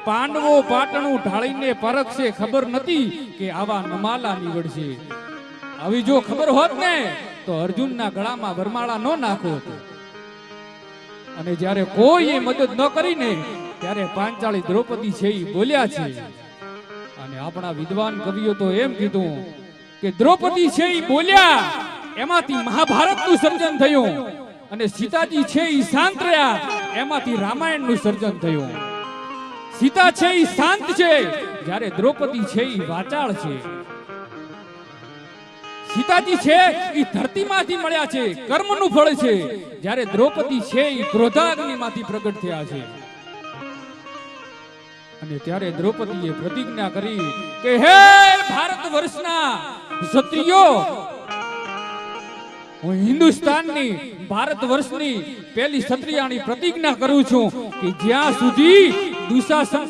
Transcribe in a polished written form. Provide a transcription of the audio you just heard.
પાંડવો પાટણું ઢાળીને પરખશે, ખબર નથી કે આવા નમાલા નીવડશે. આવી જો ખબર હોત ને તો અર્જુનના ગળામાં વરમાળા ન નાખો હતો. અને જ્યારે કોઈ મદદ ન કરીને ત્યારે પાંચાળી દ્રૌપદી છે એ બોલ્યા છે. અને આપણા વિદ્વાન કવિઓ તો એમ કીધું કે દ્રૌપદી છે એ બોલ્યા એમાંથી મહાભારતનું સર્જન થયું, અને સીતાજી છે એ શાંત રહ્યા એમાંથી રામાયણનું સર્જન થયું. સીતા છે એ શાંત છે જ્યારે દ્રૌપદી છે એ વાચાળ છે. સીતાજી છે એ ધરતીમાંથી મળ્યા છે, કર્મનું ફળ છે, જ્યારે દ્રૌપદી છે એ ક્રોધાગ્નિમાંથી પ્રગટ થયા છે. અને ત્યારે દ્રૌપદીએ પ્રતિજ્ઞા કરી કે હે ભારત વર્ષના ક્ષત્રિયો, હું હિન્દુસ્તાનની ભારત વર્ષની પહેલી ક્ષત્રિયાની પ્રતિજ્ઞા કરું છું કે જ્યાં સુધી દુશાસન